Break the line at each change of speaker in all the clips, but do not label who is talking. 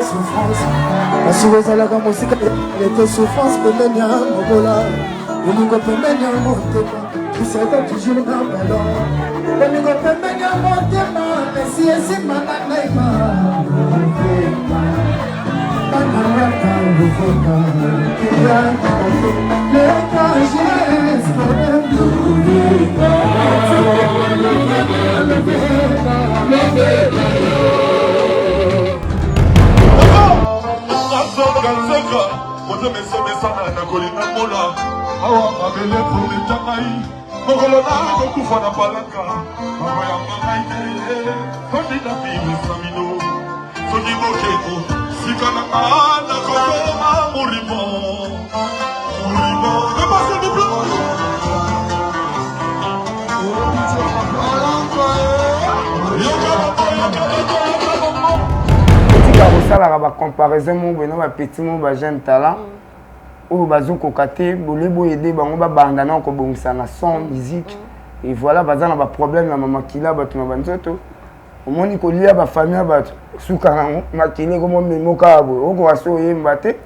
souffrance. La souffrance à la musique, elle était souffrance, pemeni ya mobola. Olingo pemeni ya motema, kisaka toujours na ballon. Olingo pemeni ya motema, esi esimba na naima. Banaraka lufoka, kia le cages
la comparaison mon petit mon jeune talent ou bazou kokate bolebo aider bango ba bandana ko bongisa na son musique et voilà bazana na ba problème na mama kila batu na banzoto omoni ko lia ba famille batu suka na makile ko mo memoka abo oko waso yemba te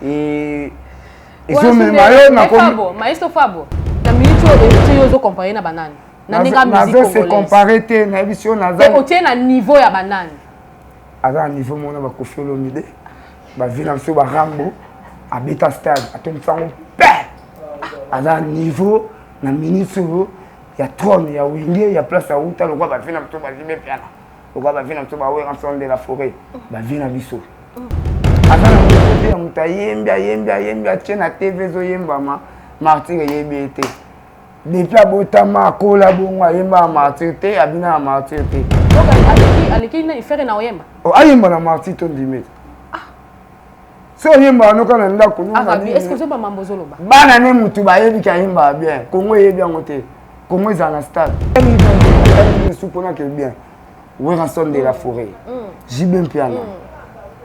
et so me mayo na ko
maestro Fabo na minute o yozo comparer na banane na ninga musique congolaise
se comparer te na émission na
za o na niveau ya banane
à niveau mon ba Koffi Olomide ba vina so ba Rambo à Beta Stade à ton sang à niveau na minute il y a trône il y a wingue il y a place à uta le quoi ba vina so ba jibe piana le quoi ba vina so ba wera son de la forêt ba vina biso azana mutete ya mutayemba tena TV zo yemba ma martyr yebete depuis abotama kola bongo yemba martyr te abina martyr te
aleki na ifere na oyemba
ayemba na martyr to ndimete so yemba no kana ndako no
est-ce que c'est mambo zoloba
bana ne mutu ba yebi ka yemba bien Congo yebi ngote Congo za na stade ni supona que bien wera son de la forêt jibem piano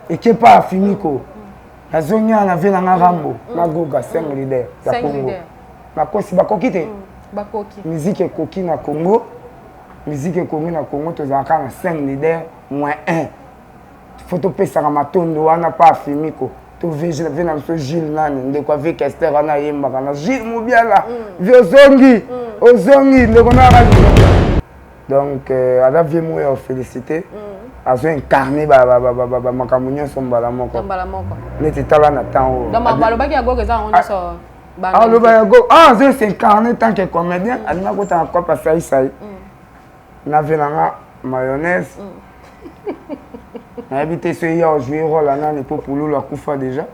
et que pas finiko la zonia na vena nga Rambo na goga 5 leader ya Congo na kosi bakoki te
bakoki
musique ekoki na Congo musique ekoki na Congo tozalaka na 5 leader moins 1 photo pesa na matondo wana pa finiko to veje na so Gilles nani ndeko avec Esther ana yemba na Gilles Mubiala viozongi ozongi ndeko na donc ala vie mo ya féliciter azo incarner ba makamunyo sombala moko neti tala na temps
donc balobaki ya gogo za on so
ah le ba go c'est incarné tant que comédien alina ko ta quoi passer sai na venanga mayonnaise na habité ce hier jouer rôle là ne pour poulo la kufa déjà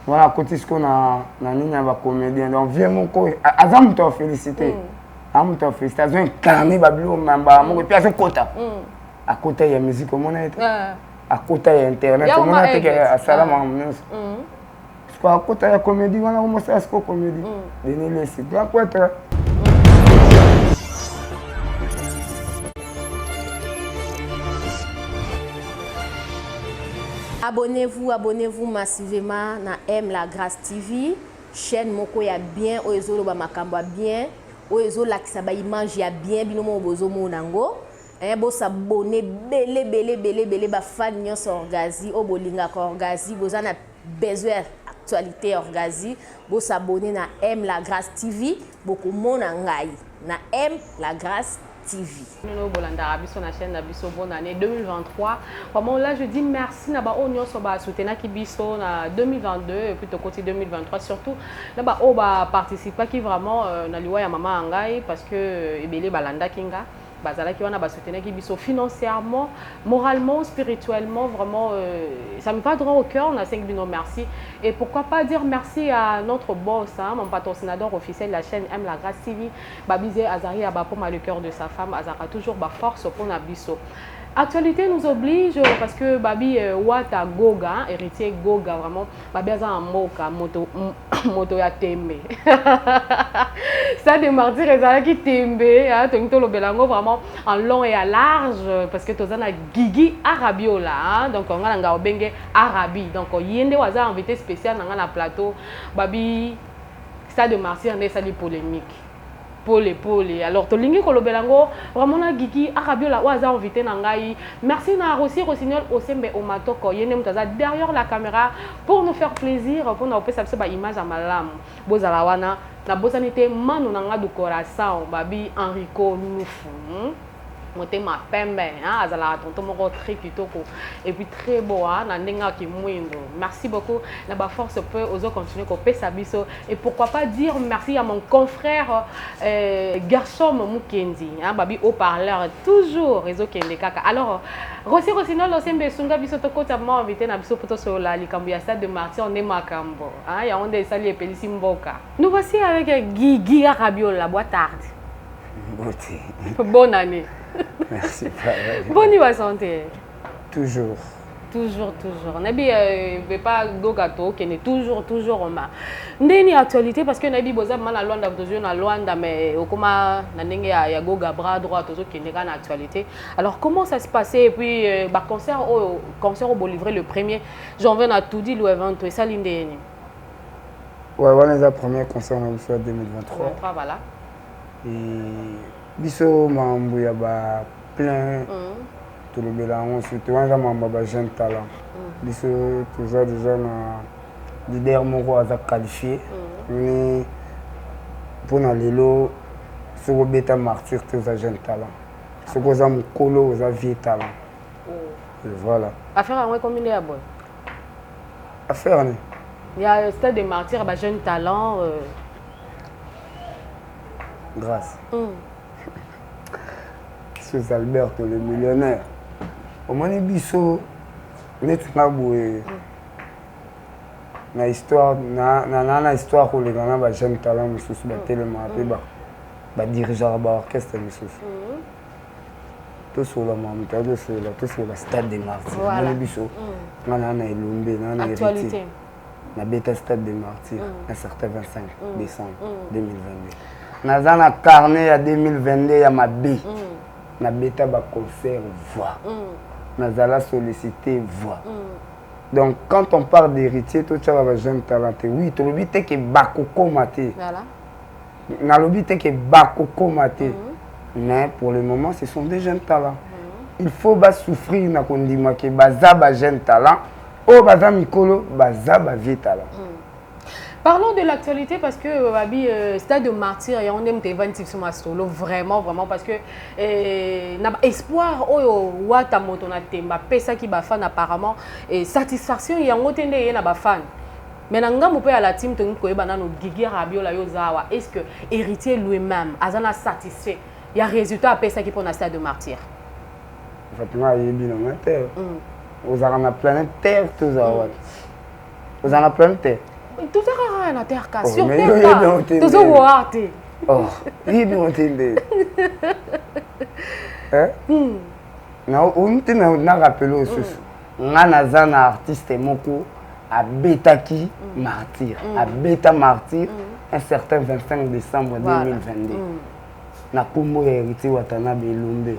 voilà côté ce qu'on a na nina ba comédien donc viens mon ko azam to féliciter am to féliciter incarné bablo mamba mon puis à kota à côté il y a musique comme on est à côté il y a internet comme on a que assalamu alaykum quoi à côté il y a comédie voilà comment ça c'est comédie donner les sites là quoi être
Abonnez-vous massivement na M La Grâce TV, chaîne moko ya bien, oezo ba makambo bien, oezo lakisa ba image ya bien binomo bozo monango. Bo s'abonner belé ba fan nyonso orgazi, o bolinga ko orgazi, bozana besoin actualité orgazi, bo s'abonner na M La Grâce TV, boko mona ngai na M La Grâce TV.
Nous bolanda biso na chaîne na biso bonne année 2023. Vraiment là je dis merci na ba onyo so ba soutenir ki biso na 2022 et puis to côté 2023 surtout là ba o ba participer qui vraiment na liwa ya mama ngai parce que ebele balanda kinga bazala qui wana ba soutenir ki biso financièrement, moralement, spirituellement vraiment ça me va droit au cœur. On a 5 bino merci et pourquoi pas dire merci à notre boss hein, mon patrocinateur officiel de la chaîne M La Grâce TV Babizé Azari Abapoma le cœur de sa femme Azara toujours ba force pour na biso. Actualité nous oblige parce que Babi Wata Goga, héritier Goga vraiment, Babi a un moka moto ya tembe. Ça de martyr ezala ki tembe, hein, tonto lo belango vraiment en long et à large parce que tozana Gigi Arabiola, hein, donc on a nga obenge Arabi. Donc yende waza invité spécial na plateau Babi ça de martyr ne ça de polémique. pole. Alors tolingi kolobelango vraiment na Gigi Arabiola oaza invité na ngai. Merci na Rossi Rossignol Osembe Omatoko yene mutaza derrière la caméra pour nous faire plaisir pour nous opesa ba image à malam. Bozala wana na bozanité manu na nga du coração babi Enrico Nufu. Motema pembe hein azala tonton moko très kitoko et puis très beau hein na ndenga ki mwindo. Merci beaucoup na ba force peut ozo continuer ko pesa biso et pourquoi pas dire merci à mon confrère Gershom Mukendi hein babi haut parleur toujours réseau kende kaka. Alors Rossi Rossignol Osembe sunga biso to kota mo invité na biso poto sur la likambo ya stade de Martyr on est makambo hein ya onde sali e pelisi mboka. Nous voici avec Gigi Arabiola boîte. Bonne année.
Merci.
Bonne nuit, santé.
Toujours.
Nabi veut pas go gâteau qui est toujours en main. Ndeni actualité parce que Nabi boza mal à Luanda toujours na Luanda mais okoma na ndenge ya go bras droit toujours qui n'est pas en actualité. Alors comment ça se passait et puis concert au beau livré le 1er janvier na tout dit le event et ça l'indeni.
Ouais, on est le premier concert en 2023.
Voilà.
Et biso mambo ya ba plein tout le bélan surtout on a mambo ba jeune talent biso toujours déjà na leader moko aza qualifié mais pour na lelo sur beta martyr tous les jeunes talent sur aux mokolo aux vieux talent et voilà
affaire à combien de boy
affaire ne
il y a stade de martyr ba jeune talent
grâce Sous Alberto le millionnaire. Au moins biso net na boue. Na histoire na histoire ko le gana ba jeune talent mususu ba tellement pe ba dirigeant ba orchestre mususu. Tout sur la mamita tout sur la stade des Martyrs. Voilà. Biso. Na elombe na
actualité.
Na beta stade des Martyrs un certain 25 décembre 2022. Naza na carnet ya 2022 ya mabe. Na beta ba concert voix. Nazala sollicité voix. Donc quand on parle d'héritier, tout ça va jeune talenté. Oui, tu le but que bakoko maté. Voilà. Na le but que bakoko maté. Mais pour le moment, ce sont des jeunes talents. Il faut pas souffrir na kondima ke baza ba jeune talent. Oh baza mikolo, baza ba vieux talent.
Parlons de l'actualité parce que Babi stade de Martyr et on aime tes 26 sur ma solo vraiment parce que n'a espoir oh wata moto na temba pesa qui ba fan apparemment et satisfaction y a ngotende y na ba fan mais nanga mo pe à la team to ko ebana no Gigi Arabiola yo zawa est-ce que héritier lui-même azana satisfait il y a résultat pesa qui pour na stade de Martyr
Fatima yebi na terre aux arana planète terre tous zawa aux arana planète terre
tout ça rare na terre ka sur terre tout ça voate
oh il bien entendre hein na on te na rappelé aussi ngana zana artiste moko a betaki martyr a beta martyr un certain 25 décembre 2022 na kombo héritier watana belombe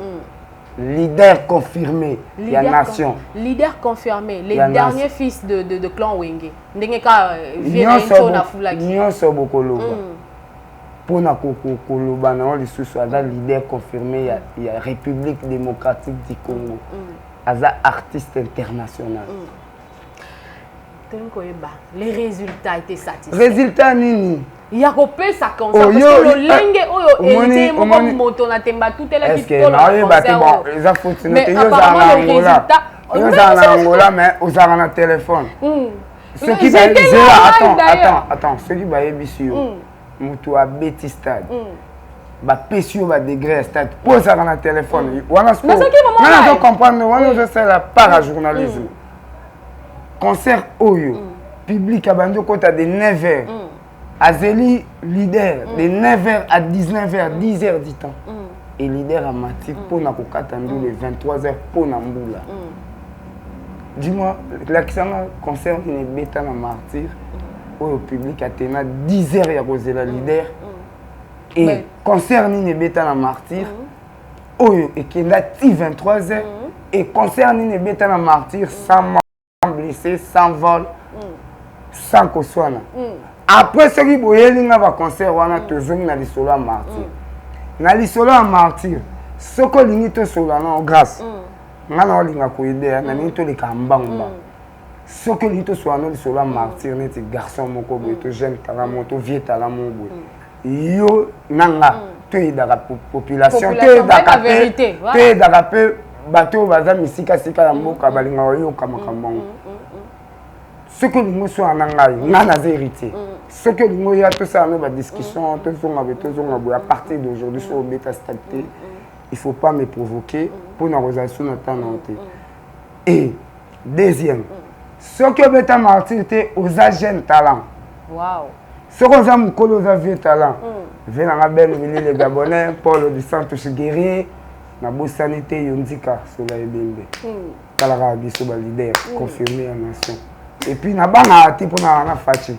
leader confirmé de la nation.
Leader confirmé, les derniers fils de clan Wenge. Ndengeka Vienento na Fulaki.
Nyonso bokoloba. Pona kokoloba na oli susu aza leader confirmé ya République démocratique du Congo. Aza artiste international.
Les résultats étaient satisfaits.
Résultat nini?
Il y a coupé sa concert parce que le lingue oyo était mon moto na temba tout est là qui
tourne le concert. Mais apparemment le résultat ils en Angola mais aux arana téléphone. Ce qui va attends, ce qui va ébissi mutu a beti stade. Ba pesio ba degré stade pour ça na téléphone. Wana ce on doit comprendre, on doit faire la parajournalisme. Concert oyo public abando kota de 9h. Azeli leader de 9h à 19h, 10h du temps. Et leader à Matik pour na kokatando le 23h pour na mbula. Dis-moi, l'accent concerne une bêta na martyr au public a tenu 10h ya kozela leader et concerne une bêta na martyr oyo et qui là 23h et concerne une bêta na martyr sans blessé, sans vol, sans koswana. après ce qui boyeli nga ba concert wana tozongi na lisolo ya martyr na lisolo ya martyr soko lingi to solo na grâce nga na olinga ko idea na lingi to leka mbamba soko lingi to solo na lisolo ya martyr neti garçon moko boy to jeune kala mo to vieux tala mo boy yo nanga to idaka population to idaka vérité to idaka pe bato baza misika sika ya mboka balinga oyoka makambo ce que nous sommes en anglais, nous avons hérité. Ce que nous avons tout ça, nous discussion, à partir d'aujourd'hui sur le bêta stabilité, il ne faut pas me provoquer pour une organisation de temps. Et deuxième, ce que bêta martyr était aux jeunes talents.
Wow.
Ce que nous avons aux vieux talents. Venez à belle les Gabonais, Paul du Santos Guerrier, na beau sanité Yondika sur la Ebembe. Kalara biso ba leader confirmé en nation. Et puis na banga ati pour na fachi.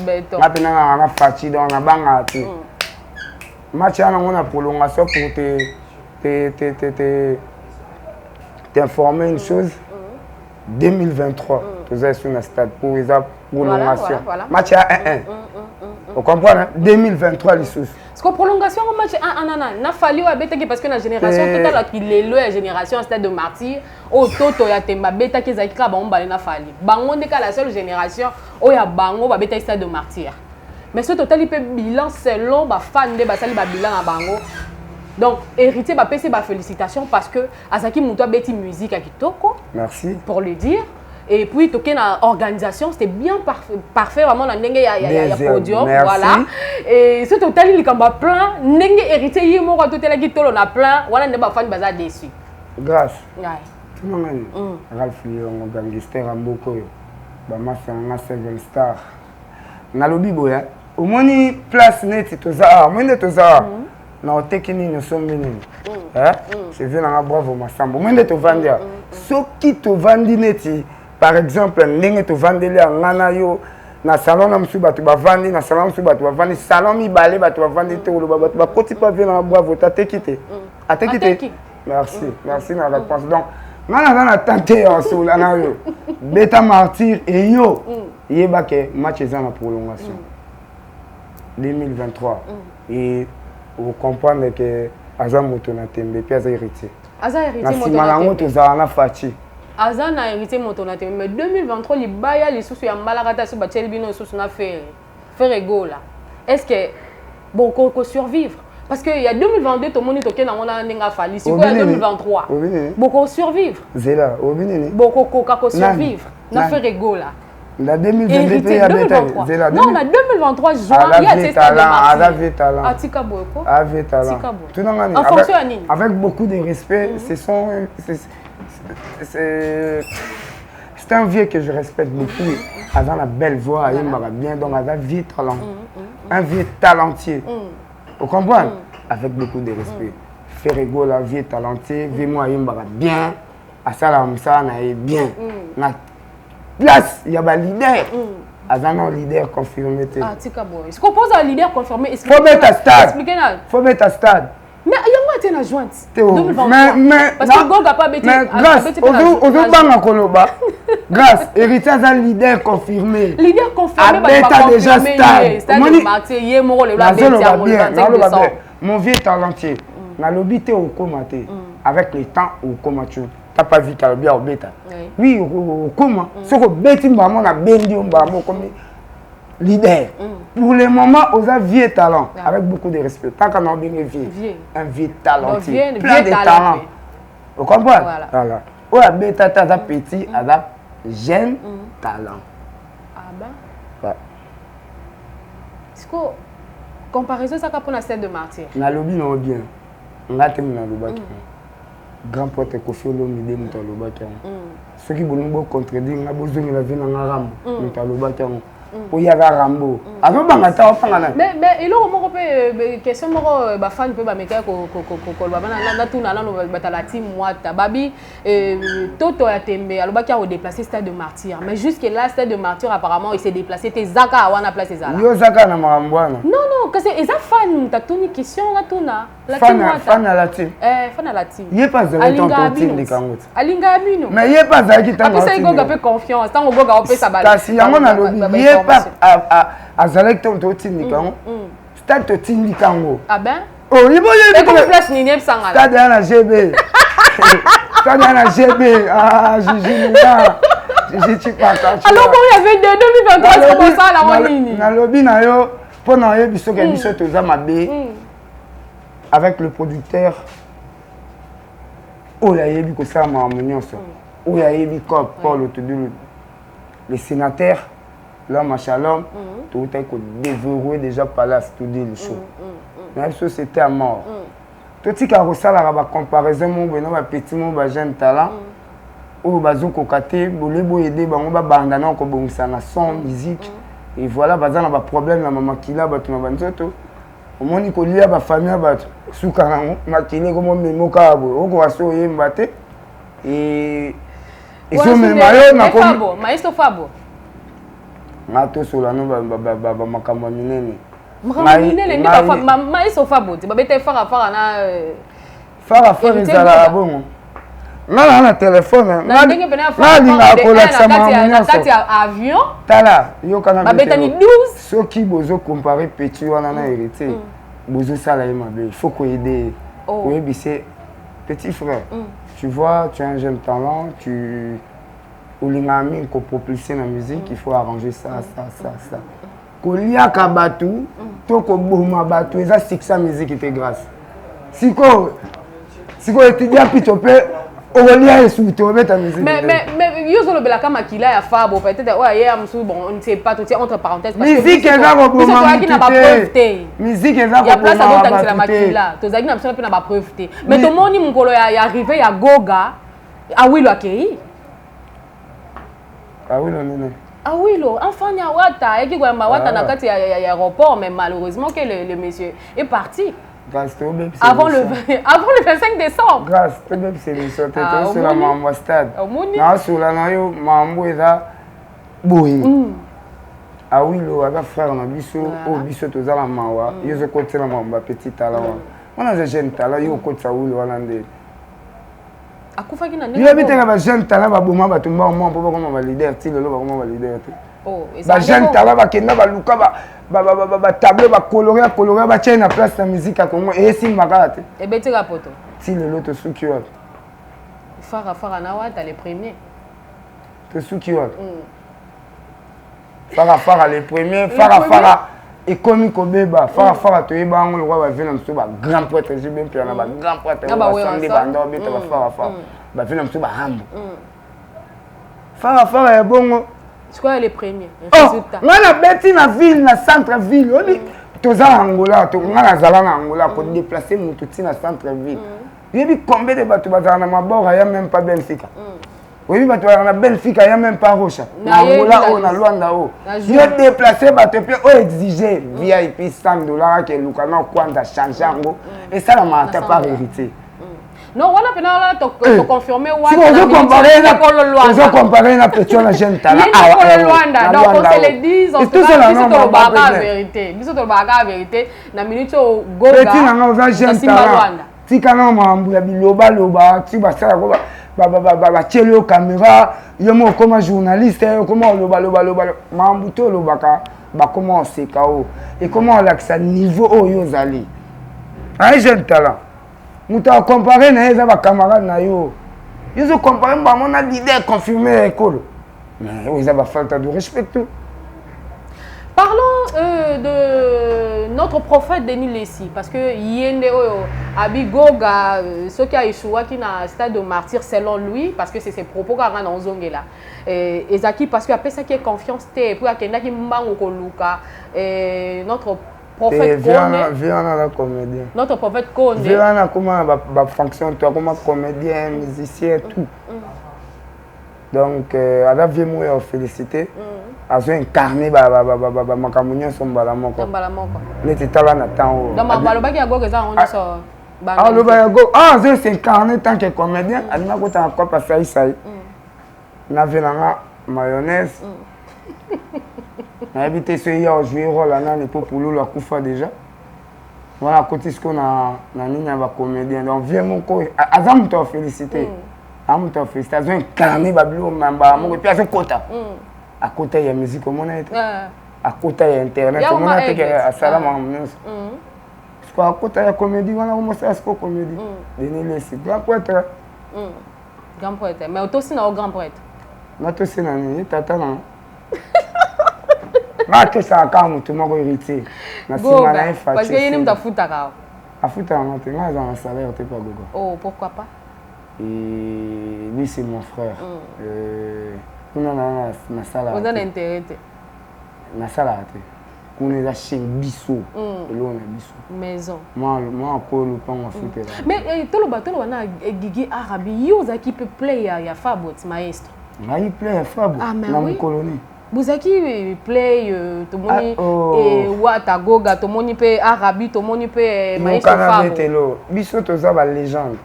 Beto.
Na pena na fachi donc na banga ati. Match ana on a prolongation pour t'informer une chose. 2023, tu es sur le stade pour les prolongation. Match à 1-1. Vous comprenez? 2023 les sous.
Parce que prolongation au match n'a fallu parce que la génération totale qui est la génération stade de martyr au toto ya temba beta qui zakika ba on na fallu. Bango ndeka la seule génération o ya bango ba beta stade de martyr. Mais ce total il peut bilan selon ba fan de ba sali ba bilan à bango. Donc héritier ba pc ba félicitations parce que Azaki Muto beti musique à kitoko.
Merci.
Pour le dire. Et puis, toquer dans l'organisation, c'était bien parfait. Vraiment, il y a podium. Voilà. Et ce total, il y a plein. Il y a hérité, il y a tout le a plein. Voilà, il y a fan bazar dessus.
Grâce. Tout le monde. Ralph Lyon, gangster Amboko. Bama fait un 7 star. Na lobby boya. Au moins, place net, tout ça. Au moins, tout ça. Na tekini nous sommes venus. Je viens à bravo ma sambo. Au moins, tout vendir. Ce qui te vendit net. Par exemple, ndenge to vandeli ngana yo na salon na musu batu bavandi na salon musu batu bavandi salon mi balé batu bavandi te oloba batu ba koti pa vient na bravo ta tekité atekité merci merci na réponse donc ngana na tenter en solo na yo beta martyr et yo yeba ke match est en prolongation 2023 et vous comprenez que Azam Moto na tembe puis Azam héritier
Moto
na moto za na fachi
Azan a hérité mon tonate, mais 2023, les baya les sous ya malagata sur Bachelbino sous na faire ego là. Est-ce que bon qu'on survivre? Parce que il y a 2022 tout le monde toqué dans mon nenga fali. Si quoi 2023. Beaucoup survivre.
Zela, obinene.
Beaucoup qu'on survivre. Na faire ego là.
La 2022 il y a Zela.
Non, na 2023 juin, il y a ces talents. Atika Boeko.
Avec talent. Tout dans l'année. Avec beaucoup de respect, c'est un vieux que je respecte beaucoup. Il a la belle voix, il m'a bien, donc il a un vieux talent. Un vieux talentier. Vous comprenez? Avec beaucoup de respect. Ferrego, la vieux talentier, vieux-moi, il m'a bien. À ça, ça, il est bien. La place, il y a un leader. Il y a un leader confirmé.
Ah, Tika Boy. Ce qu'on pose à un leader confirmé,
il faut mettre à stade. Faut mettre à stade.
Mais il y a une jointe. 2023. Parce que Goga pas bêté.
Mais grâce, grâce, héritage un leader confirmé.
Leader confirmé,
déjà stade. Mon vieux talentier, na lobité au comaté. Avec le temps au comachu. T'as pas vu qu'elle bien au bêta. Oui, au coma. Ce que bêti maman a bendi au bamo comme leader. Pour le moment, on a vieux talent, avec beaucoup de respect. Tant qu'on a bien vieux, un vieux talent, plein de talent. Vous comprenez? Voilà. Ou la bêta, t'as un petit, un jeune talent.
Ah ben? Ouais. Est-ce que, comparaison, ça pour la scène de martyr?
Na lobby, non bien. On a terminé le bac. Grand pote Kofi Olomide, nous avons le bac. Ceux qui veulent contredire, nous avons besoin de la vie dans la rame. Nous avons le bac. Pour y avoir Rambo.
Mais il y a une question de fan peut mettre la team Mwata. Babi, Toto a tembe, alors qu'il a déplacé stade de martyr. Mais jusque là, stade de martyr, apparemment, il s'est déplacé. T'es Zaka à Wana place Zala.
Yo Zaka na Marambwana.
Non, parce que les fan, t'as une question là, Tuna.
Fan à la team.
Fan à la team.
Il n'est pas Zaka dans ton team de Kangout.
Alinga Abino.
Mais il n'est pas Zaka qui t'a
après ça, il y a confiance. Tant qu'on a fait sa balle.
Il n'y a pas azalaki to totindika yango stade totindika yango
ah ben
oyebi
comme place nini ebisangala
stade ya na gb stade ya na gb Gigi Chipata
alors comment il y avait 2023 comment ça la nini
nalobi na yo mpo na oyebi soki biso toza mabe avec le producteur oyo ayebi kosala makambo nyonso oyo ayebi Paul Otodulu le sénateur l'homme à Shalom tout est déverrouillé déjà Palace tout dit le show mais biso c'était à mort totika kosalaka bacomparaison mo boye na bapeti mo bajeune talent oyo bazokoka te bole boyede bango babanda na kobongisa na son musique et voilà baza na baproblème na mamakila bato na banzoto omoni kolia bafamille ya bato suka nango makili ekomomemoka ya boye okoka so oyemba te ezomema yo
maestro Fabo
nga tosola no bamakambo ya minene
maestro Fabo te babete farafara na
farafara ezalaka bongo nga na telefone nalingaka kolakisa
kati ya avion
tala yokana
babetani 12
soki bozocompare petit wana na héritier bozosala ye mabe il faut koyede koyebise petit frère tu vois tu as un jeune talent tu olingaka mingi kopropulse na musique il faut arranger ça koliaka bato to koboma bato eza siksa musique te grâce sikoyo étudia pito mpe okolia esuki te obeta musique
mais yo ozolobelaka makila ya Fabo peut-être oyo ye mosusu bon on ne sait pas tout entre parenthèses
musique eza koboma musique eza
ya place azotangisela makila tozalaki na biso mpe na bapreuve te mais tomoni mokolo ya arrivé ya Goga Awilo akei
Awilo nini
Awilo enfant ya Wata eki koyamba Wata na kati ya aéroport mais malheureusement que le monsieur est parti avant le 25 décembre.
Grâce, tu même c'est le sorte sur la mambo stade. Na sur la nayo mambo eza boyi. Awilo aga frère na biso o biso tozala mawa, yozo kotela mamba petit talent. On a des jeunes talents yo kotsa Awilo wana nde.
Akufaki na
nde. Yo bitaka ba jeune talent ba boma ba tumba mo mpo ba koma ba leader ti lelo ba koma ba leader te.
Oh,
ba jeune talent ba kenda ba luka ba tableau ba coloré ba tiens na place la musique à Congo et si makate
et beti la poto
si le lot sukiwa
fara na Wata les premiers
te sukiwa fara les premiers fara et comme kobeba fara to yeba ngo lokwa ba vena mso ba grand prêtre je bien pia na ba grand prêtre ba sande banda beta ba fara ba vena mso ba hambo fara ya bongo.
C'est quoi les premiers?
Résultat. On a bâti la ville, la centre-ville. On dit, tu as Angola, tu as Angola, tu as déplacé mon tout dans la centre-ville. Il y a combien de bateaux dans ma bord, il n'y a même pas Benfica. Oui, mais tu as Benfica, il n'y a même pas Rocha. Angola, on a Luanda. Il a déplacé bateaux, on exigé VIP $100 que le canal a changé. Et ça, on n'a pas hérité.
Non, on a peut confirmer
si on comparer la question la jeune talent
donc on se le dit on se la vérité biso to baka vérité na minute Goga
petit na jeune talent tika na mambu ya biloba loba ti basala ko ba tielo caméra yo mo comme journaliste comment loba mambu to lobaka ba comment c'est kao et comment l'accès niveau oyo zali un jeune talent. Nous t'avons comparé avec les camarades. Ils ont comparé avec l'idée confirmée à l'école. Mais ils ont falta de respect.
Parlons de notre prophète Denis Lessi. Parce que Yende Abigoga, ce qui a échoué qui n'a stade de martyr selon lui, parce que c'est ses propos qu'il a dans Zongela. Et Zaki, parce qu'il y a ça qui est confiance, et puis il y a qui Luka, notre prophète
comédien.
Notre prophète Konde.
Comment fonction toi comme comédien, musicien tout. Donc ala vieux félicité. Azo incarné makamunyo sombala moko. Neti tala na temps.
Dans ma baloba ki ago keza on so.
Ah le ba go. Ah c'est incarné tant que comédien, alina ko ta ko pa sai sai. Na venanga mayonnaise. On a habité ce hier au jouer rôle là n'est pas pour la Koufa déjà. Voilà côté ce qu'on a nina va comédien donc viens mon co azam to féliciter. Am to féliciter azon incarné bablo mamba mon puis azon kota. À côté il y a musique comme on a été. à côté ya internet
Ya
on a
uma
que à salama nyonso
Mm.
à côté ya comédie wana commencer à ce comédie deni lesi grand poète
Grand poète. Mais aussi na grand poète.
na to sina ni tata na nga to sa ka mutu moko héritier na sima na fa
parce que yini mtafuta ka.
afuta na te nga za na salaire te pas gogo.
Oh, pourquoi pas?
Et lui c'est mon frère. Kuna na sala.
Vous en intérêt.
Na sala te. Kuna za chez biso. Lo na biso.
Maison.
Moi ko le pan en foot là.
Mais tout le bateau na Gigi Arabi, yoza qui peut play ya Fabot maestro.
Ngai play Fabot na mon colonie.
Buzaki play to moni et wata goga to moni pe Arabi to moni pe maestro
Fabot. Biso to za ba légende.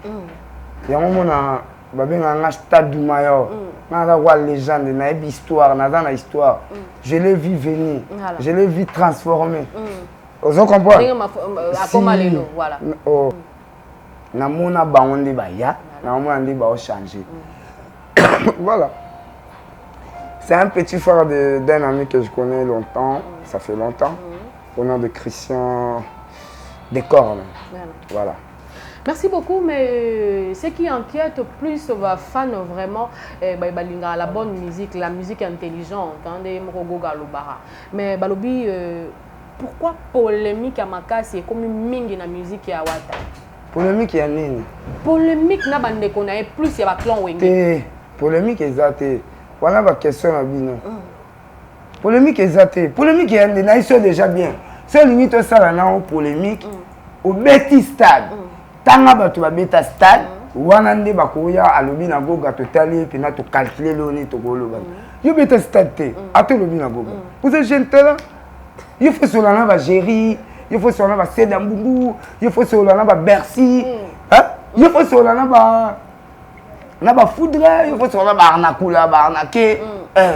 Ya mona babenga nga stade mayor. Na la wa légende na histoire, na dans la histoire. Je l'ai vu venir. Je l'ai vu transformer. Vous comprenez?
Voilà.
Oh. Na mona bango ndi ba ya, na mona ndi ba o changer. Voilà. C'est un petit frère d'un ami que je connais longtemps, ça fait longtemps, au nom de Christian Descornes. Voilà.
Merci beaucoup, mais ce qui inquiète plus va fan vraiment la bonne musique, la musique intelligente, mais balobi pourquoi polémique à Makasi et comme mingi na musique ya wata?
Polémique ya nini?
Polémique na bande konaye plus ya ba clan wenge.
Polémique ezate. Voilà ma question à Bino. Polémique ezate. Polémique ya na iso déjà bien. C'est limite ça na polémique au Betty Stade. Tanga bato ba beta stade wana nde bakoya alobi na goga totali pe na to calculer loni to goloba. Yo beta stade te. Ato lobi na goga. Vous êtes jeune là? Il faut sur la ba Géry, il faut sur la ba Sedambungu, il faut sur la ba Bercy. Hein? Il faut sur la ba Foudre, il faut sur la ba Arnakula, ba Arnaké.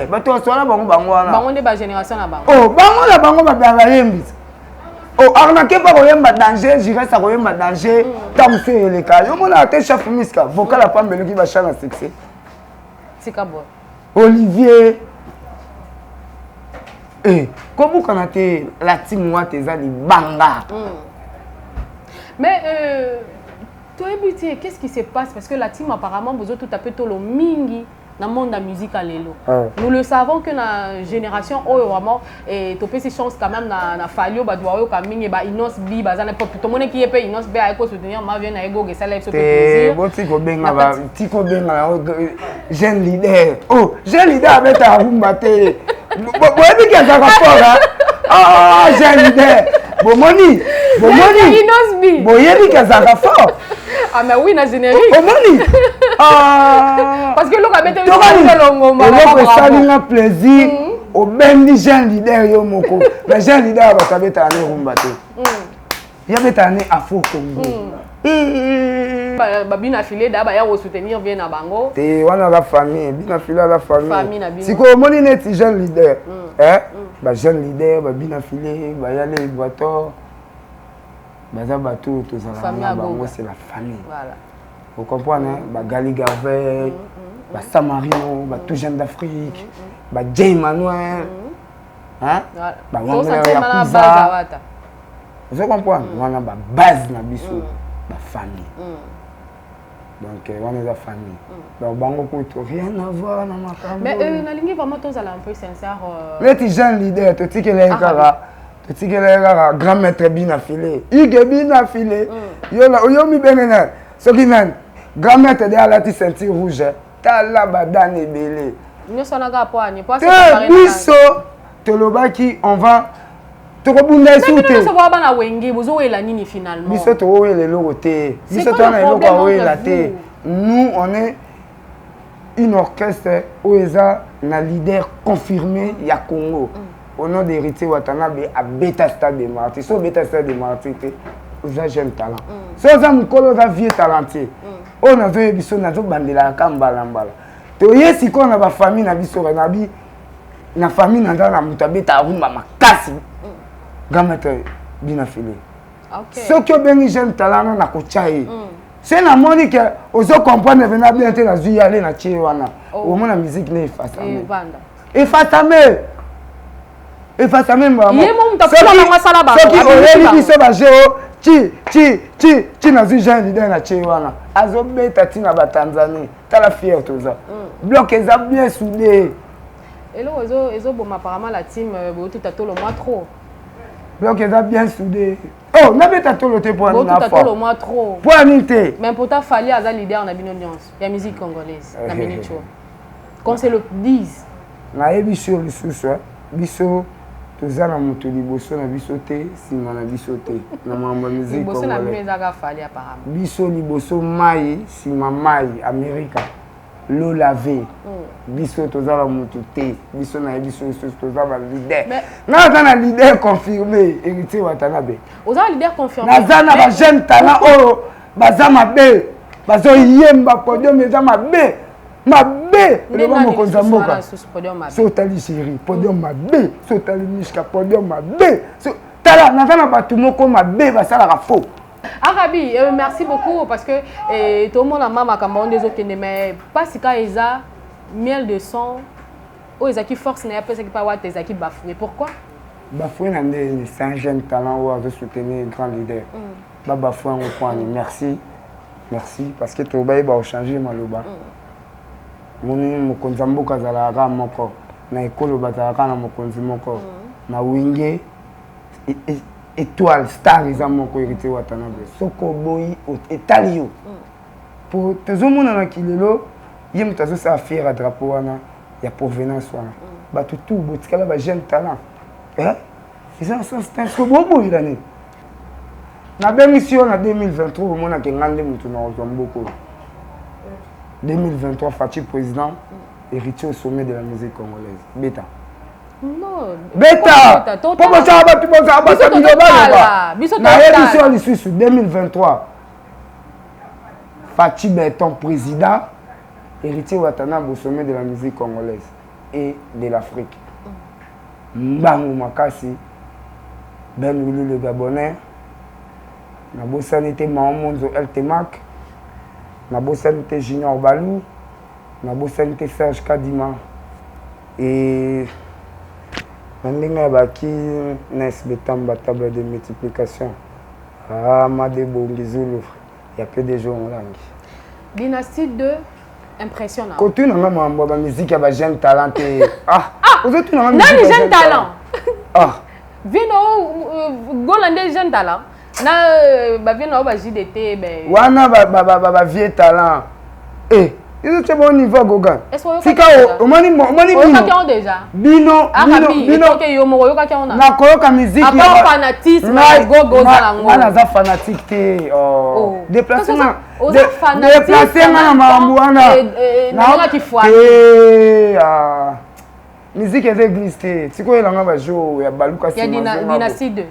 Bato sur la bango wana.
Bango nde ba génération na bango.
Oh, bango la bango ba Berlayembis. Oh, arnaqué par Royemba danger, j'irai à Royemba danger, tant que c'est le cas. On a été chef miska, vocal à femme qui va chanter un succès.
C'est quoi?
Olivier. Comment on a été la team moi tes amis banga.
Mais toi habitué, qu'est-ce qui se passe parce que la team apparemment vous tout à peu tout le mingi. Dans le monde de la musique à l'élo. Nous le savons que la génération vraiment et topé ces chances quand même na fallu ba doyo ka mingi ba inos bi ba zana pop tout monde qui est pe inos be a ko soutenir ma vient na ego que ça lève ce plaisir.
Bon tiko benga ba tiko benga jeune leader. Oh, jeune leader avec ta rumba te. Bon ebi que ça rapport ah jeune leader. Bon moni
inos bi.
Bon ebi que ça rapport.
Ah mais oui na générique.
Bon moni.
Parce que l'on a mis le longo
ça a plaisir au même ni jeune leader yo moko mais jeune leader va savoir ta année rumba te il y avait ta année afro Congo
babina filé d'aba ya soutenir bien na bango
te wana la famille bina filé la famille
na bino
si ko moni net jeune leader ba jeune leader babina filé ba ya les boiteurs baza bato to ça la bango c'est la famille
voilà.
Vous comprenez? Gali Gavet, Samarino, tout jeune d'Afrique, Jay Manuel, hein? Vous comprenez? On a une base dans la famille. Donc, on est la famille. Donc, rien à voir dans ma famille.
Mais la ligne vraiment tous un peu sincère.
Mais tu es jeune leader, tu sais que les gars. Tu sais que les gars, grand maître bien affilé. Il est bien affilé. Yo mi benena. Ce qui mène. Grand-mère de la ceinture rouge, t'as la badane et belé.
Nous sommes là pour aller.
Biso, Tolobaki, on va. Tu rebondis sur tes.
Nous avons un wenge, vous avez la nini finalement.
Biso, tu as le logoté. Biso, tu as le logoté. Nous, on est une orchestre où il y a un leader confirmé, il y a Congo. Au nom d'Héritier Watanabe à Beta Stade de Martyrs. Sur Beta Stade de Martyrs, vous avez un talent. Si vous avez un vieux talenté. On a vu biso na zo bandela kambala mbala to yesi ko na ba famille na biso na bi na famille na ndana mutabeta rumba makasi gamete bina filé
OK
ce que bengi jeune talent na ko chai c'est na moni que ozo comprendre venir bien te na zu aller na chi wana au moins la musique ne efface
et banda
efface efasa même
Ye mo mutapula na masala ba.
Soki oyeli biso ba jeo ti na zu Jean leader na che wana. Azo beta tina ba Tanzanie. Tala fier toza. Bloc eza bien soudé.
Et là ils ont apparemment la team tout à tout le mois trop.
Bloc eza bien soudé. Oh, na beta tout le te pour
tout à tout le mois trop.
Pour anité.
Mais pour ta fallu à leader na binoniance. Il y a musique congolaise na minicho. Qu'on se le dise.
Na yebi sur le sous biso toza na moto liboso na biso te sima na biso te na mamba musique
liboso na bino ezaka fali apparemment
biso liboso mai sima mai Amerika l'eau lavée biso toza na moto te biso na biso toza ba leader na na leader confirmé héritier Watanabe
oza leader confirmé
na na ba jeune talent oyo baza mabe bazo yemba podium eza mabe mabe le ba mokonza mboka so tali chéri podium mabe so tali mishka podium mabe so tala na batu moko mabe basala ka faux.
Arabi, merci beaucoup parce que tout le monde a maman comme des autres mais pas si quand ils a miel de son ou ils a qui force n'est pas ce qui pas watts ils a qui bafoué pourquoi
bafoué na ndé c'est un jeune talent ou à soutenir un grand leader ba bafoué on point merci parce que to ba changer maloba moni mokonzi mboka azalaka moko na ekolo bazalaka na mokonzi moko na winge étoile star eza moko héritier Watanabe soko boyi etali yo po tozomona na kilelo ye moto azosala fier ya drapeau wana ya provenance wana bato tu botikala ba jeune talent eza na sens tansko boboyila nini nabengisi yo na 2023 omonaka nga nde moto na kozwa mboko 2023, Fatih président, héritier au sommet de la musique congolaise. Beta.
Non.
Beta. Pourquoi ça va tout ça va ça na édition 2023. Fatih Béton président, héritier Watanabe au sommet de la musique congolaise et de l'Afrique. Mbangu Makasi, Ben Willy le Gabonais, Nabo Sanité Mahamonzo El Temak. Na bosanité Junior Balou, na bosanité Serge Kadima et na baki Nes Betamba table de multiplication. Ah Made Bongizulu, il y a que des jours en langue.
Dynastie 2 impressionnant.
Quand tu n'as pas musique à jeune talent vous êtes
un jeune talent.
Ah.
Vino Golandais jeune talent. Na ba vient ba JDT ben
wana ba vieux talent ils sont bon niveau gogan
sika
omani
bino déjà
bino
que yo mo yo ka kiona
na koyoka musique
à part fanatisme go za ngo
wana za fanatique te déplacement
déplacement
na mambo wana
na kifwa
musique est église te siko elanga ba jo ya baluka
si dynastie 2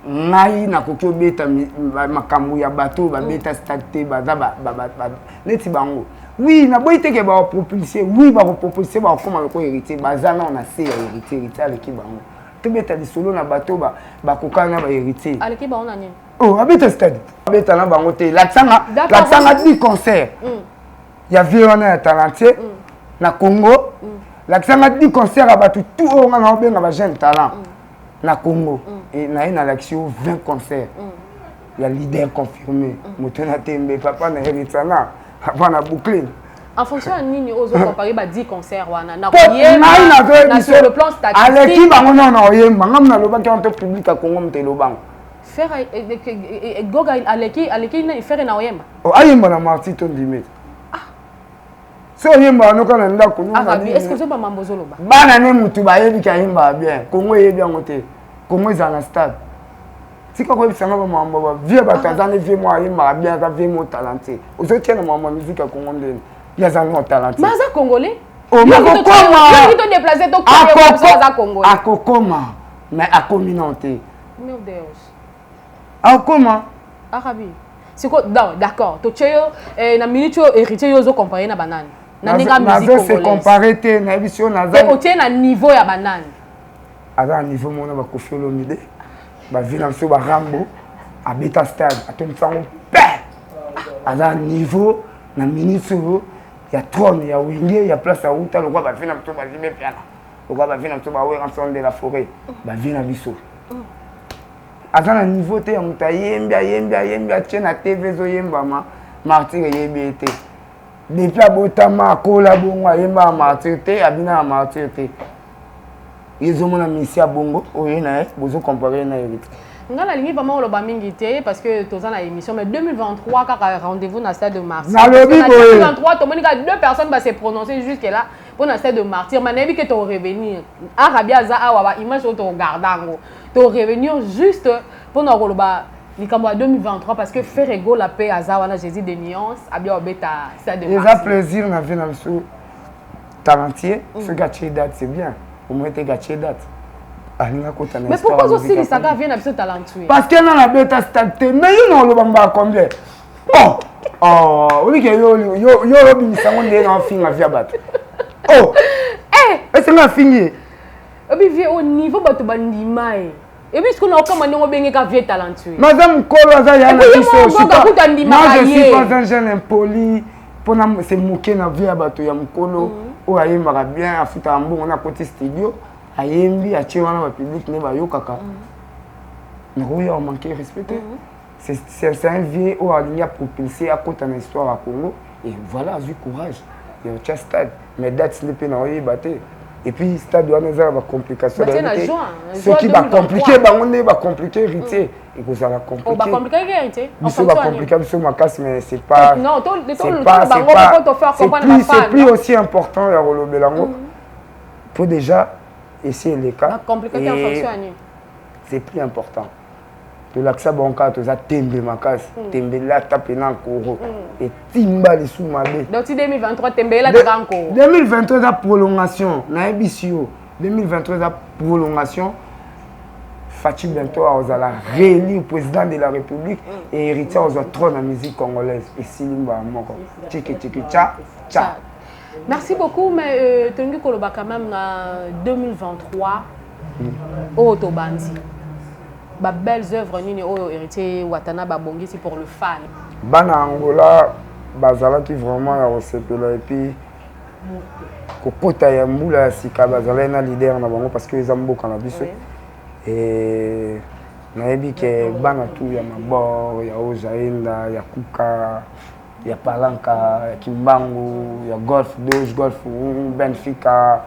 ngai nakoki obeta makambo ya bato babeta stade te baza neti bango oui naboyi teke bapropulsie oui bakopropulsie bakokoma loko héritier baza nao na se ya héritier aleki bango tobeta lisolo na bato bakokana na bahéritier
aleki bango na nini
abeta stade abeta na bango te latisanga 10 concert ya vie wana ya talentier na Congo latisanga 10 concert ya bato tout oyo nga na obenga ba jeune talent na Congo et na une action 20 concerts il y a leader confirmé Motona Tembe papa na Héritsana papa na bouclé
en fonction de nini ozo comparer ba 10 concerts wana na sur le plan statistique
aleki bango non oyemba ngam na loba ki en public à Congo mtelo bango
faire goga aleki na faire na oyemba
ayemba na Martin Tondimé so yemba noka na ndako
est-ce que vous pas mambo zoloba
bana ne mutu ba yebi ka yemba bien Congo yebi yango te Congo za na stade sika ko bisanga ba mambo ba vie ba Tanzanie vie moi yemba bien ka vie mo talenté ozo tiena mambo musique ya Congo ndeni ya za no talenté
maza congolais
makokoma
yo to déplacer to ko za congolais
akokoma mais akominante
meu Deus
akoma
arabi siko d'accord to cheyo na minute héritier yo zo comparer na banane na ninga musique congolaise
se comparer te na émission na
za o tie na niveau ya banane
aza niveau mona ba kofelo mide ba vina so ba rambo abeta stade atomfango pe aza niveau na minute ya trône ya winge ya place ya uta lokwa ba vina so ba zibe piana pourquoi ba vie na biso ba ouais ensemble de la forêt ba vie na biso aza na niveau te ya moto ayembi atie na tv ezoyembama martyre eyebi ete depuis abotama akola bongo ayemba ya martyre te abina ya martyre te ezomona misi ya bongo oye na ye bozocompare na ye te
nga nalingi vraiment oloba mingi te parce que toza na émission mais 2023 kaka rendez-vous na stade de Martyr.
Nalobi boye
2023 tomoni ka deux personnes ba se prononcer jusque là pour na stade de Martyr mais nayebi que to revenir arabia za awa ba image to gardango to revenir juste pour na koloba likambo 2023 parce que Ferrego la paix azawana Jésus de nuance abia obeta stade de Martyr.
Ça plaisir na vie na biso talentier ce gâcher date c'est bien au moins te gâcher date.
Mais pourquoi aussi les sagas viennent absolument talentueux?
Parce que dans la bêta stade, mais ils n'ont pas combien. Oui que yo bin sango ndé na finga via bat. Oh. Est-ce que fini?
Obi vie au niveau bato bandima e. Et puis ce qu'on a comme on benga ka vie talentueux.
Madame Kolo za ya na biso.
Moi
je suis pas un jeune impoli pour se moquer na via bato ya mkolo. O ayemba bien afuta mbongo na côté studio. Ayembi atie wana ba public ne ba yokaka nakoya on manquer respecter c'est un vieux où aligné à propulser à côté de l'histoire à Congo et voilà du courage et au stade mais date n'est pas na batté et puis stade doit nous avoir complication ce qui va compliquer ba on va compliquer héritier et que ça va compliquer
on va compliquer héritier
on va compliquer sur ma casse mais c'est pas
non
c'est plus aussi important ya rolobelango pour déjà et c'est le cas. C'est plus important. Tu l'as bon cas, tu as tembe ma casse, tembe là tapé dans le coro et timba les sous ma bé.
Donc 2023 tembe là dans le coro.
2023 la prolongation, na ebisio. 2023 la prolongation. Fatih bientôt aux la réélu président de la République et héritier aux trône de la musique congolaise et Silimba moko. Tiki tiki cha cha.
Merci beaucoup, mais Tengu Koloba quand même en 2023 au Tobandi. Ba belles œuvres ni au héritier Watana Babongi c'est pour le fan.
Bana Angola bazala qui vraiment ya resepela et puis kokota ya mbula sika bazala na leader na bango parce que les amboka na biso et nayebi ke bana tout ya mabor ya ojaenda ya kuka il y a Palanca, il y a Kimbangu, il y a Golf 2, Golf 1, Benfica,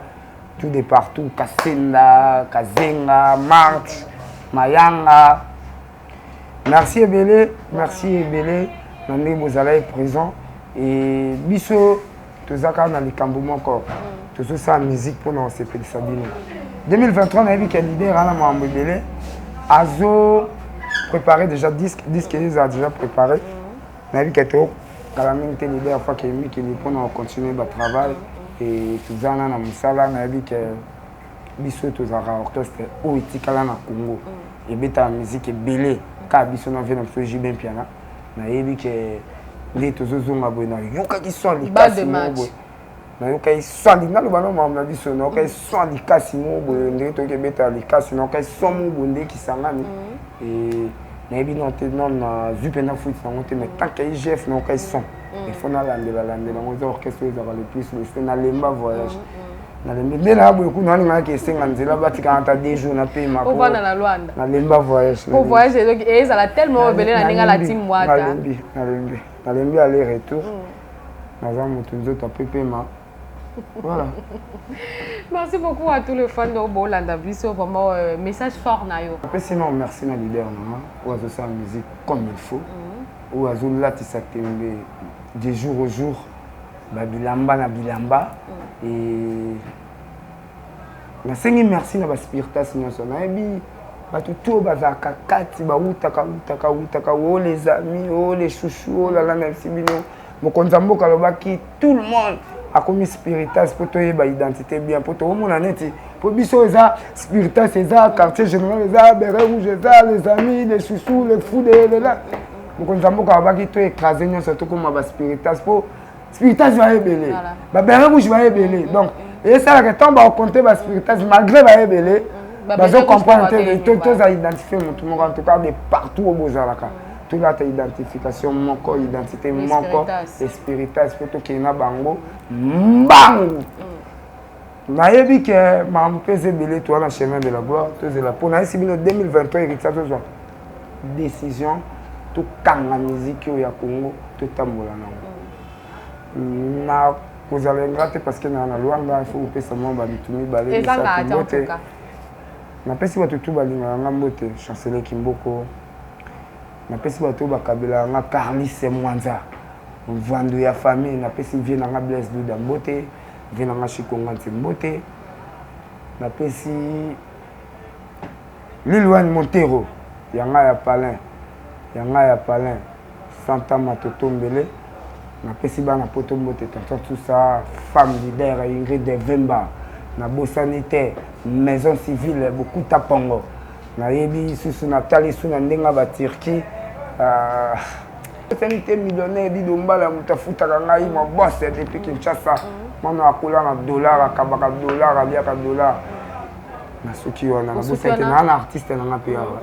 tout de partout, Kasenda, Kazenga, March, Mayanga. Merci Ebele, Nandé Bozala est présent. Et Bisso, tout ça, on a les cambouements encore. Tout ça, la musique pour nous, c'est Pédé Sabine. 2023, on a vu qu'il y a l'idée, Rana Ebele. Azo, préparé déjà, disque qu'ils ont déjà préparé. On a vu qu'il y a la dernière fois qu'il a continué le travail et tout ça na musala na bi que biso to za orchestre o itikala na Congo et beta musique belé ka biso na vena so jibin piano na yebi que les to zo nga bo na yoka ki son li kasi mo na yoka ki son li na lo bana mo na biso na yoka ki son li kasi mo bo ndé to ke beta li kasi na yoka ki son mo bo ndé ki sangani et nayebi non te non na zupena foot na te mais tant que chef non kay son il faut na lande on orchestre les le plus le na lemba voyage na lemba de na bo ku na nga ke senga nzela batika anta 2 jours na pe ma
ko vana na Luanda
na lemba voyage
ko voyage donc et ça la tellement belé na ninga la team wata
na lembi aller retour na za mutu nzoto pepe ma. Voilà.
Merci beaucoup à tous les fans de Bolanda Biso. Vraiment, message fort nayo.
Après sinon, merci na leader maman. Ou azo sa musique comme il faut. Ou azo là tu sais de jour au jour. Ba bilamba na bilamba et na sengi merci na ba spiritas nyonso na ebi ba tout bazaka kati ba utaka oh les amis oh les chouchous oh la la merci bino mokonza mboka lobaki tout le monde a commis spiritas pour toi ba identité bien pour toi mon année pour biso eza spiritas eza quartier général eza beret rouge eza les amis les chouchous les fous de là mokonza mboka lobaki to écraser nyonso to comme ba spiritas pour spiritas va ébélé ba beret rouge va ébélé donc et ça que tombe au compter ba spiritas malgré va ébélé bazo comprendre que tous a identifié tout le monde en tout cas de partout au Bozalaka. Tout là ta identification mon corps identité mon corps et spiritas pour tout qui na bango mbangu nayebi ke makambo mpe eza ebele toa na chemin de la gloire tozela mpo nayesi bino 2023 ekitisa tozwa décision tokanga miziki oyo ya Congo totambola nango na kozala engra te parce que na lwanga ifo kopesa mwa babitu mibale te napesi bato tu balingaka nga mbote Chancelier Kimboko napesi bato bakabela nga Carlise Mwanza mvandu ya famille napesi vie na nga Blaise Duda mbote vie na nga Shikonga mbote napesi Lilouane Montero yanga ya Palin Santa Matoto Mbele napesi bana poto mbote tonton tout ça femme leader Ingrid Vemba na Bosanité maison civile beaucoup tapongo nayebi susu natali suna ndenga ba Turquie Bosanité millionnaire di dombala mutafutaka ngai ma boss depuis Kinshasa mwana akola na dollar akabaka dollar aliaka dollar na suki wana na Bosanité na artiste na ngapi yawa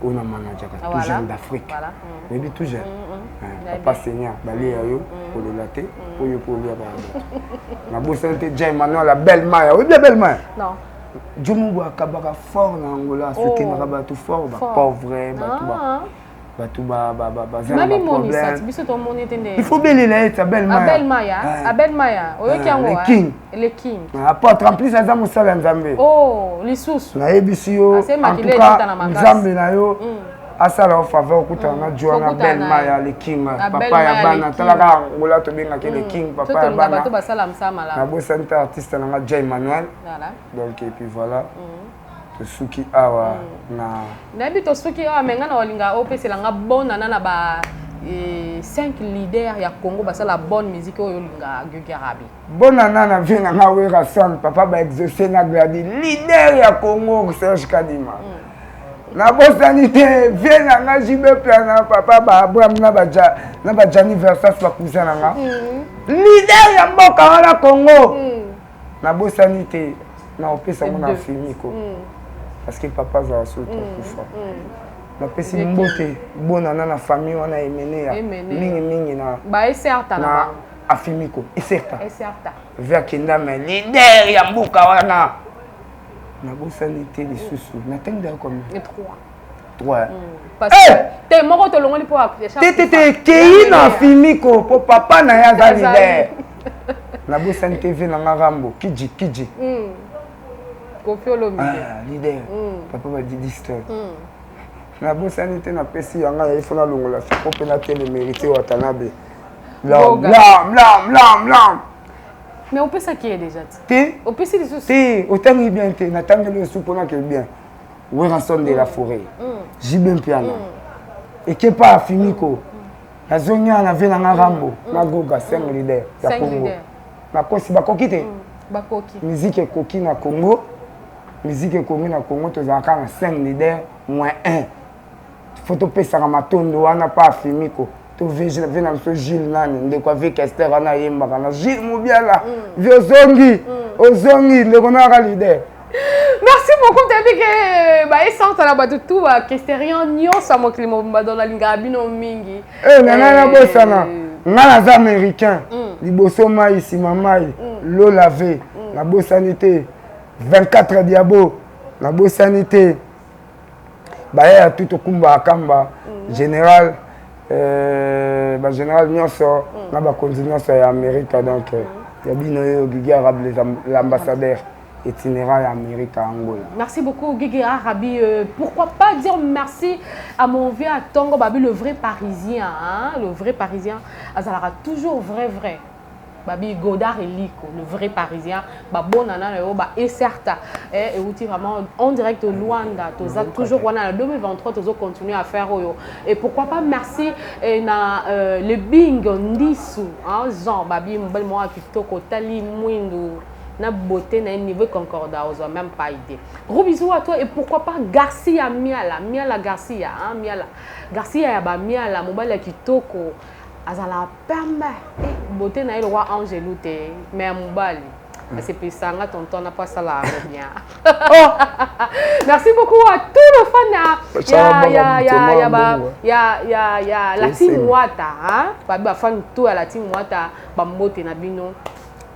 on a manager tout jeune d'Afrique mais tout jeune papa Seigneur bali yo pour le latte pour yo pour bien na Bosanité Jay Manuel la belle Maya oui bien belle Maya
non
Djoumou Kabaka fort na Angola soutenir ba tout fort ba pauvre ba tout ba
même problème
il faut belle la être belle Maya
belle Maya oyo kiango le king
apôtre en plus ça mo sala nzambe
oh les sous
na yebisi yo en tout cas nzambe na yo asala faveur kutana Joana belle Maya le king papa ya bana talaka ngola to benga ke le king papa ya bana
to basala msama la
na Bosanité artiste na Jay Manuel donc et puis voilà Tosuki awa na
bito suki awa menga na olinga opesela nga bona na ba 5 leaders ya Congo basala bonne musique oyo linga Guigui Arabi
bona na vina nga wera son papa ba exaucer na gradi leader ya Congo Serge Kadima na Bosanité vina nga jibe plan papa ba Abraham na ba Jani Versas ba cousin nga leader ya mboka wana Congo na Bosanité na opesa mona filmiko parce que papa za sauté kufa na pesi mbote bona na famille wana emene ya mingi na
ba eserta na
afimiko eserta vers kinda mais leader ya mboka wana na Bosanité lisusu na tenda comme 3
parce que te moko to longoli po
te kei na afimiko po papa na ya za leader na Bosanité vi na ngarambo kiji
Kofiolo
leader papa va di disteur na Bosanité na pesi yanga il faut na longola faut pe na tele mérité Watanabe lam
mais on peut ça qui est déjà on peut c'est des soucis
si autant bien te na tangelo le soupe na que bien Weranson de la forêt Jibem piano et que pas Fimiko na zonia na ve na ngarambo na goga 5 leader ya Congo na kosi bakoki te
bakoki
musique ekoki na Congo musique ekomi na Congo tozalaka na 5 leaders moins 1 faut topesaka matondo wana pa Fimiko to veje na mso Gilles nani ndeko avec Esther wana yembaka na Gilles Mobiala ozongi ndeko na leader.
Merci beaucoup Tabike ba essence na batu tout ba Kesterian nyonso mo klimo dans la linga bino mingi
nana bosana ngana za américain liboso mai sima mai l'eau lavée la Bosanité 24 diabo la Bosanité baya tout okumba akamba général général nyonso na ba continent ya Amérique donc ya bino yo Guigui Arabi l'ambassadeur itinérant à Amérique, à Angola.
Merci beaucoup Guigui Arabi. Pourquoi pas dire merci à mon vieux Tongo Babi, le vrai Parisien. Hein? Le vrai Parisien, Azalara toujours vrai. Babi Godard et Lico, le vrai Parisien. Bon nana et certain. Et outil vraiment en direct au Luanda. Toujours en 2023, tu continuer à faire. Et pourquoi pas merci le Bing Ndisu. Jean Babi Mbel moi qui toko Tali Mwindu. Na beauté na niveau concordat aux même pas idée. Gros bisous à toi et pourquoi pas Garcia Miala Garcia hein Garcia ya ba Miala mobile kitoko azala pembe beauté na le roi Angelou te mais mobile c'est plus ça nga tonton n'a pas ça là bien. Merci beaucoup à tous les fans ya la team Wata hein ba fan tout à la team Wata ba mbote na bino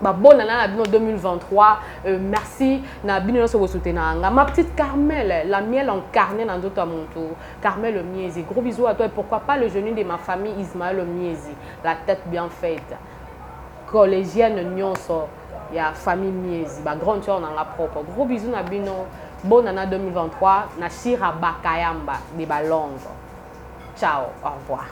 bonne année 2023. Merci na bino so soutenir. Ma petite Carmel, la miel incarnée dans d'autres monto. Carmel Miezi. Gros bisous à toi et pourquoi pas le genou de ma famille Ismaël Miezi. La tête bien faite. Collégienne Nyonso. Il y a famille Miezi. Ba grande sœur dans la propre. Gros bisous na bino. Bonne année 2023. Na Shira Bakayamba de Balongo. Ciao, au revoir.